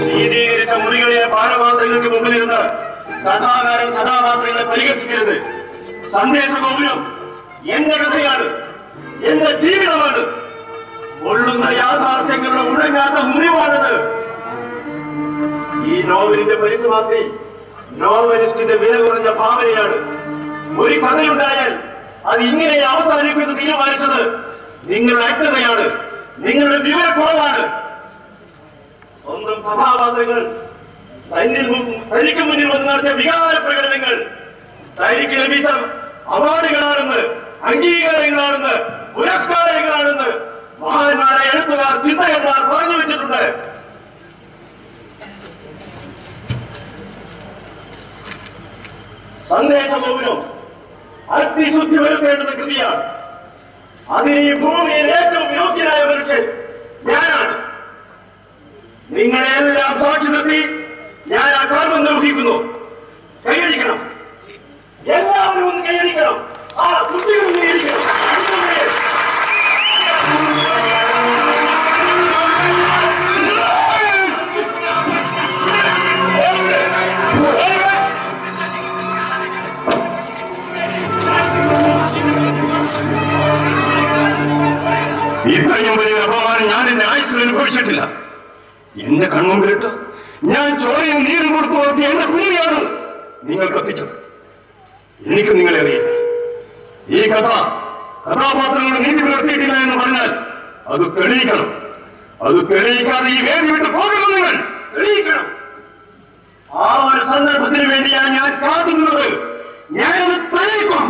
ശീതീകരിച്ച മുറികളിലെ പാനപാത്രങ്ങൾക്ക് മുമ്പിലിരുന്ന് കഥാകാരൻ കഥാപാത്രങ്ങളെ പരിഹസിക്കരുത്. സന്ദേശഗോപുരം എന്റെ കഥയാണ്, എന്റെ ജീവിതമാണ്. കൊള്ളുന്ന യാഥാർത്ഥ്യങ്ങളുടെ ഉണങ്ങാത്ത മുറിവാണത്. ഈ നോവലിന്റെ പരിസമാപ്തി നോവലിസ്റ്റിന്റെ വില കുറഞ്ഞ ഭാവനയാണ്. ഒരു കഥയുണ്ടായാൽ അത് ഇങ്ങനെ അവസാനിക്കുമെന്ന് തീരുമാനിച്ചത് നിങ്ങളുടെ അജ്ഞതയാണ്, നിങ്ങളുടെ വിവരക്കുറവാണ്. സ്വന്തം കഥാപാത്രങ്ങൾ തനിക്ക് മുന്നിൽ വന്ന് നടത്തിയ വികാര പ്രകടനങ്ങൾ തനിക്ക് ലഭിച്ച അവാർഡുകളാണെന്ന്, അംഗീകാരങ്ങളാണെന്ന്, പുരസ്കാരങ്ങളാണെന്ന് മഹാന്മാരായ എഴുത്തുകാർ, ചിന്തകന്മാർ പറഞ്ഞു വെച്ചിട്ടുണ്ട്. സന്ദേശഗോപുരം അഗ്നിശുദ്ധി വരുത്തേണ്ടുന്ന കൃതിയാണ്. അതിന് ഈ ഭൂമിയിൽ ഏറ്റവും യോഗ്യനായ മനുഷ്യൻ ഞാനാണ്. നിങ്ങളെല്ലാം സാക്ഷി നിർത്തി ഞാൻ ആ കർമ്മം നിർവഹിക്കുന്നു. കൈയടിക്കണം, എല്ലാവരും ഒന്ന് കൈയടിക്കണം. ആ കുട്ടികളും കൈയടിക്കണം. ഇത്രയും വലിയൊരു അപമാനം ഞാൻ എന്റെ ആയുസ്സിൽ അനുഭവിച്ചിട്ടില്ല. എന്റെ കൺമുമ്പിലിട്ട് ഞാൻ ചോരയും നീരും കൊടുത്തു വളർത്തിയ എന്റെ കുഞ്ഞിയാണ് നിങ്ങൾ കത്തിച്ചത്. എനിക്ക് നിങ്ങളെ അറിയില്ല. ഈ കഥാപാത്രങ്ങളുടെ നീതി പുലർത്തിയിട്ടില്ല എന്ന് പറഞ്ഞാൽ അത് തെളിയിക്കണം. അത് തെളിയിക്കാതെ ഈ വേദി വിട്ട് പോകണം. നിങ്ങൾ തെളിയിക്കണം. ആ ഒരു സന്ദർഭത്തിന് വേണ്ടിയാണ് ഞാൻ കാത്തുന്നത്. ഞാനത് തെളിയിക്കും.